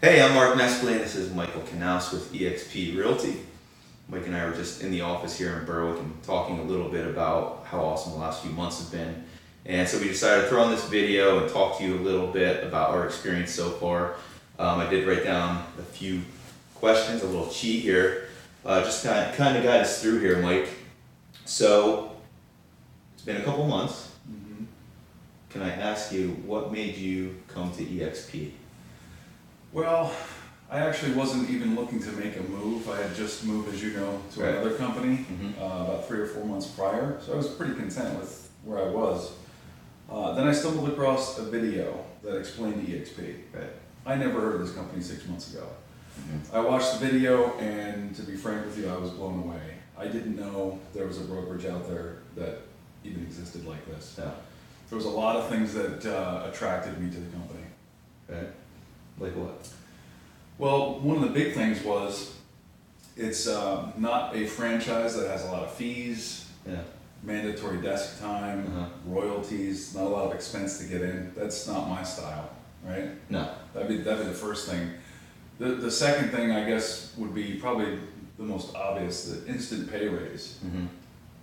Hey, I'm Marc and this is Michael Knaus with eXp Realty. Mike and I were just in the office here in Berwick and talking a little bit about how awesome the last few months have been. And so we decided to throw in this video and talk to you a little bit about our experience so far. I did write down a few questions, a little cheat here, just kind of guide us through here, Mike. So it's been a couple months. Mm-hmm. Can I ask you, what made you come to eXp? Well, I actually wasn't even looking to make a move. I had just moved, as you know, to Right. another company Mhm. about 3 or 4 months prior, so I was pretty content with where I was. Then I stumbled across a video that explained eXp. Right. I never heard of this company 6 months ago. Mhm. I watched the video, and to be frank with you, I was blown away. I didn't know there was a brokerage out there that even existed like this. Yeah. There was a lot of things that attracted me to the company. Right. Like what? Well, one of the big things was it's not a franchise that has a lot of fees, Yeah. mandatory desk time, Uh-huh. royalties, not a lot of expense to get in. That's not my style, right? No. That'd be the first thing. The second thing, I guess, would be probably the most obvious, the instant pay raise. Mm-hmm.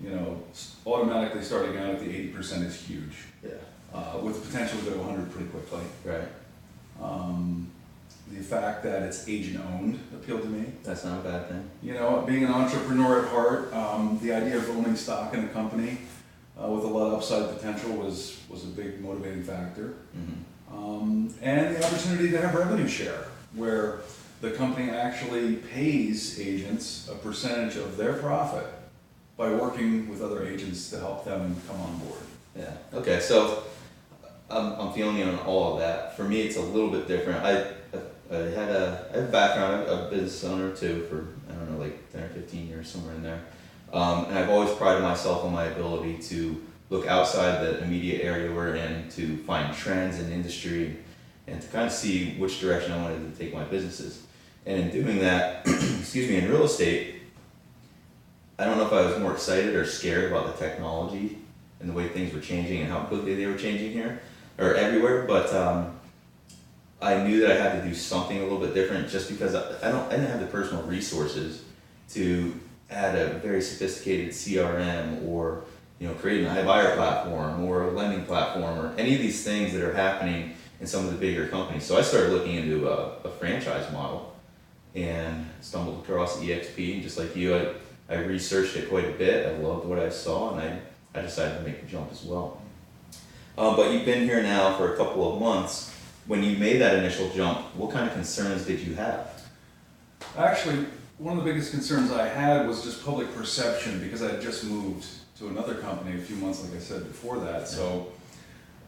You know, automatically starting out at the 80% is huge, Yeah. with the potential to go to 100 pretty quickly. Right. The fact that it's agent owned appealed to me. That's not a bad thing. You know, being an entrepreneur at heart, the idea of owning stock in a company with a lot of upside potential was a big motivating factor. Mm-hmm. And the opportunity to have revenue share, where the company actually pays agents a percentage of their profit by working with other agents to help them come on board. Yeah. Okay. So I'm feeling you on all of that. For me, it's a little bit different. I have a background. I'm a business owner too for, I don't know, like 10 or 15 years, somewhere in there. And I've always prided myself on my ability to look outside the immediate area we're in to find trends in the industry and to kind of see which direction I wanted to take my businesses. And in doing that, excuse me, in real estate, I don't know if I was more excited or scared about the technology and the way things were changing and how quickly they were changing here or everywhere, but I knew that I had to do something a little bit different just because I didn't have the personal resources to add a very sophisticated CRM or, you know, create an iBuyer platform or a lending platform or any of these things that are happening in some of the bigger companies. So I started looking into a franchise model and stumbled across eXp, and just like you, I researched it quite a bit. I loved what I saw, and I decided to make the jump as well. But you've been here now for a couple of months. When you made that initial jump, what kind of concerns did you have? Actually, one of the biggest concerns I had was just public perception, because I had just moved to another company a few months, like I said before that. So,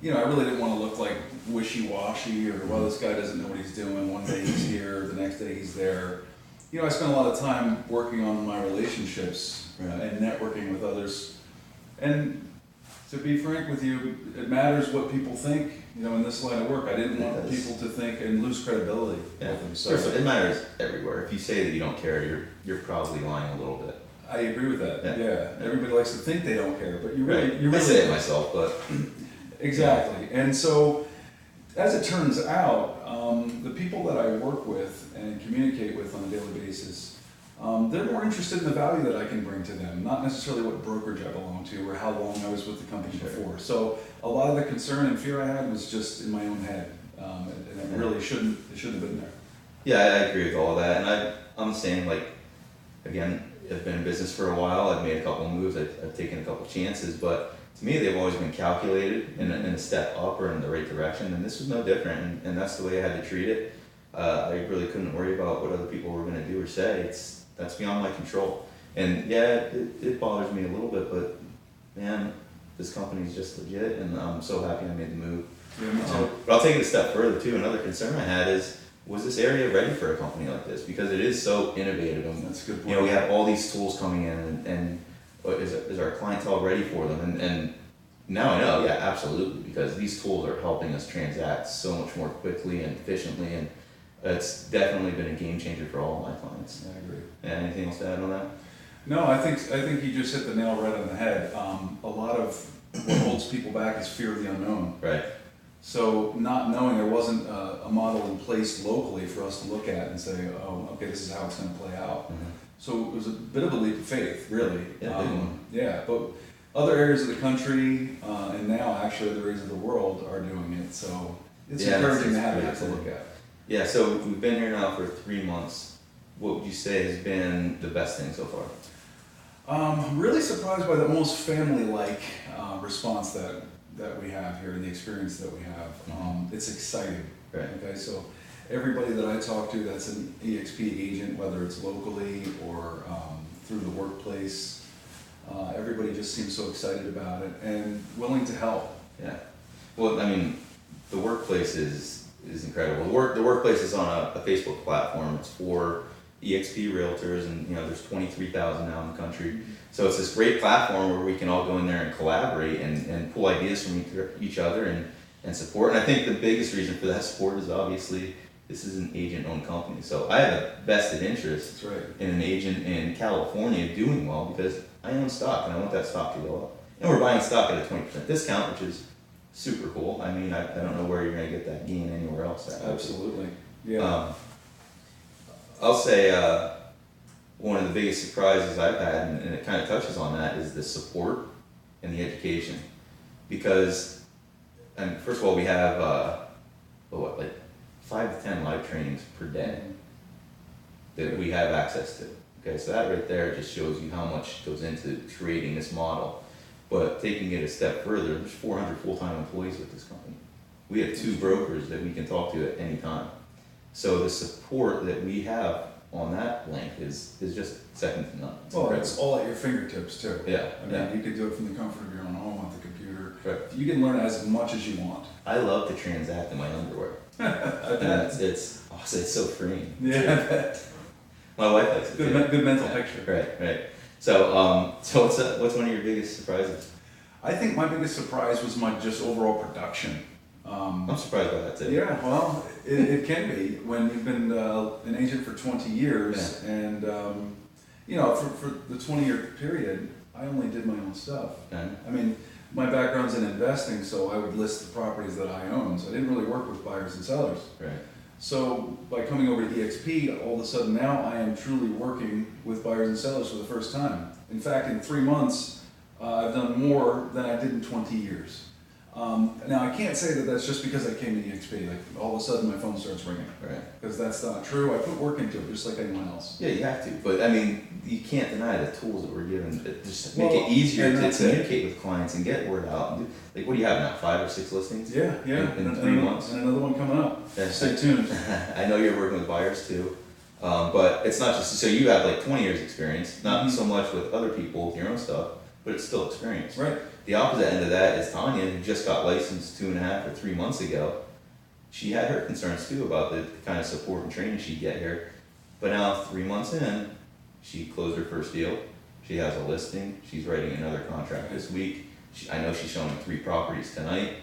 you know, I really didn't want to look like wishy-washy or, well, this guy doesn't know what he's doing. One day he's here, the next day he's there. You know, I spent a lot of time working on my relationships and networking with others. And to be frank with you, it matters what people think, you know, in this line of work. I didn't want people to think and lose credibility with them. So it matters everywhere. If you say that you don't care, you're probably lying a little bit. I agree with that. Yeah. Yeah. Everybody likes to think they don't care, but you Right. really I say it myself, but exactly. And so, as it turns out, the people that I work with and communicate with on a daily basis, they're more interested in the value that I can bring to them, not necessarily what brokerage I belong to or how long I was with the company before. So a lot of the concern and fear I had was just in my own head, and it really shouldn't have been there. yeah, I agree with all of that. And I'm saying, like, again, I've been in business for a while. I've made a couple of moves. I've taken a couple of chances, but to me, they've always been calculated in a step up or in the right direction. And this was no different. And that's the way I had to treat it. I really couldn't worry about what other people were going to do or say. That's beyond my control. And yeah, it bothers me a little bit, but man, this company's just legit, and I'm so happy I made the move. Yeah, me too. But I'll take it a step further too. Another concern I had was this area ready for a company like this? Because it is so innovative. And, That's a good point. you know, we have all these tools coming in, and is our clientele ready for them? And now I know, yeah, absolutely, because these tools are helping us transact so much more quickly and efficiently, and it's definitely been a game changer for all of my clients. I agree. Yeah, anything else to add on that? No, I think you just hit the nail right on the head. A lot of what holds people back is fear of the unknown. Right. So not knowing there wasn't a model in place locally for us to look at and say, oh, okay, this is how it's going to play out. So it was a bit of a leap of faith, really. Yeah, big one. Yeah, but other areas of the country and now actually other areas of the world are doing it. So it's encouraging to have that to look at. Yeah, so we've been here now for 3 months. What would you say has been the best thing so far? I'm really surprised by the almost family-like response that we have here and the experience that we have. It's exciting. Right. Okay, so everybody that I talk to that's an eXp agent, whether it's locally or through the workplace, everybody just seems so excited about it and willing to help. Yeah. Well, I mean, the workplace is incredible. The workplace is on a Facebook platform. It's for eXp realtors, and there's 23,000 now in the country. So it's this great platform where we can all go in there and collaborate and pull ideas from each other and support. And I think the biggest reason for that support is obviously this is an agent-owned company. So I have a vested interest in an agent in California doing well because I own stock and I want that stock to go up. And we're buying stock at a 20% discount, which is super cool. I mean, I don't know where you're going to get that gain anywhere else. Absolutely. Yeah. I'll say one of the biggest surprises I've had, and it kind of touches on that, is the support and the education. Because, and first of all, we have like 5 to 10 live trainings per day that we have access to. Okay, so that right there just shows you how much goes into creating this model. But taking it a step further, there's 400 full-time employees with this company. We have 2 brokers that we can talk to at any time. So the support that we have on that link is just second to none. Well, it's all at your fingertips too. Yeah. I mean, you could do it from the comfort of your own home with the computer. Correct. You can learn as much as you want. I love to transact in my underwear. I bet. It's so freeing. Yeah, I bet. My wife likes it too. Good mental picture. Right. So, what's one of your biggest surprises? I think my biggest surprise was my just overall production. I'm surprised by that too. Yeah, well, it can be when you've been an agent for 20 years, and for the 20-year period, I only did my own stuff. Okay. I mean, my background's in investing, so I would list the properties that I own. So I didn't really work with buyers and sellers. Right. So by coming over to eXp, all of a sudden now I am truly working with buyers and sellers for the first time. In fact, in 3 months, I've done more than I did in 20 years. Now I can't say that that's just because I came to eXp. Like all of a sudden my phone starts ringing. Right. Because that's not true. I put work into it just like anyone else. Yeah, you have to. But I mean, you can't deny the tools that we're given that just make it easier to communicate with clients and get word out. And like, what do you have now? 5 or 6 listings? Yeah. In 3 months. And another one coming up. Yeah. Stay tuned. I know you're working with buyers too. But it's not just, so you have like 20 years experience, not so much with other people with your own stuff, but it's still experience. Right. The opposite end of that is Tanya, who just got licensed 2.5 or 3 months ago. She had her concerns too about the kind of support and training she'd get here. But now 3 months in, she closed her first deal. She has a listing. She's writing another contract this week. I know she's showing 3 properties tonight.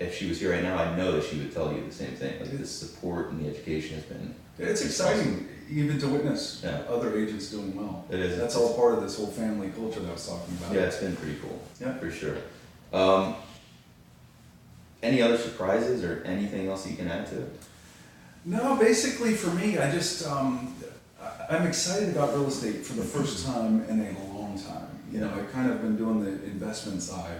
If she was here right now, I know that she would tell you the same thing. Like the support and the education has been. It's exciting, even to witness other agents doing well. It is. That's all part of this whole family culture that I was talking about. Yeah, it's been pretty cool. Yeah, for sure. Any other surprises or anything else you can add to it? No, basically for me, I just I'm excited about real estate for the first time in a long time. I've kind of been doing the investment side,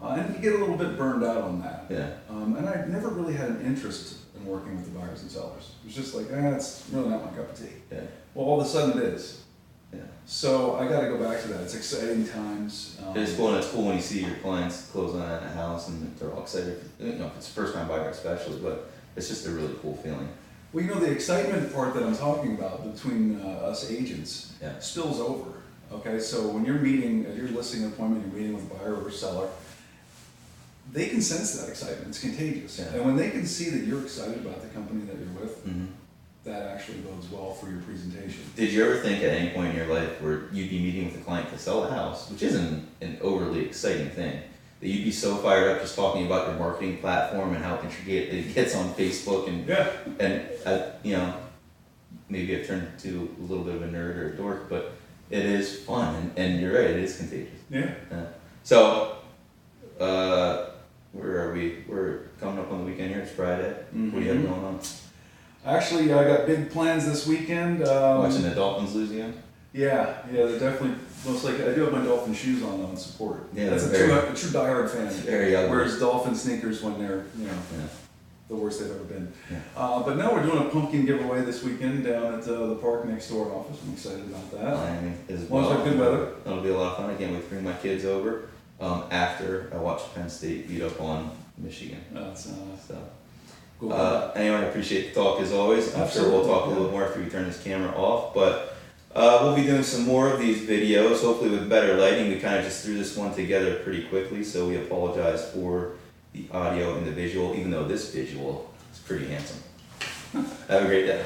and you get a little bit burned out on that. Yeah. And I never really had an interest in working with the buyers and sellers. It was just like, it's really not my cup of tea. Yeah. Well, all of a sudden it is. Yeah. So I got to go back to that. It's exciting times. It's cool, and it's cool when you see your clients close on a house and they're all excited. If it's a first-time buyer especially, but it's just a really cool feeling. Well, the excitement part that I'm talking about between us agents spills over. Okay, so when you're meeting, at your listing appointment, you're meeting with a buyer or a seller, they can sense that excitement. It's contagious. Yeah. And when they can see that you're excited about the company that you're with, that actually bodes well for your presentation. Did you ever think at any point in your life where you'd be meeting with a client to sell a house, which isn't an overly exciting thing, that you'd be so fired up just talking about your marketing platform and how intricate it gets on Facebook and maybe I've turned into a little bit of a nerd or a dork, but it is fun and you're right, it is contagious. Yeah. So, where are we? We're coming up on the weekend here. It's Friday. Mhm. What do you have going on? Actually, I got big plans this weekend. Watching the Dolphins lose again? Yeah, they're definitely most likely. I do have my Dolphin shoes on though in support. Yeah, That's they're a true diehard fan. Very ugly. Wears Dolphin sneakers when they're Yeah. the worst they've ever been. Yeah. But no, we're doing a pumpkin giveaway this weekend down at the park next door office. I'm excited about that. Miami as As long as well. we have good weather. That'll be a lot of fun. I can't wait to bring my kids over after I watch Penn State beat up on Michigan. That's So, cool. anyway, I appreciate the talk as always. I'm sure we'll Absolutely, talk a little more after we turn this camera off, but we'll be doing some more of these videos, hopefully with better lighting. We kind of just threw this one together pretty quickly, so we apologize for the audio and the visual, even though this visual is pretty handsome. Have a great day.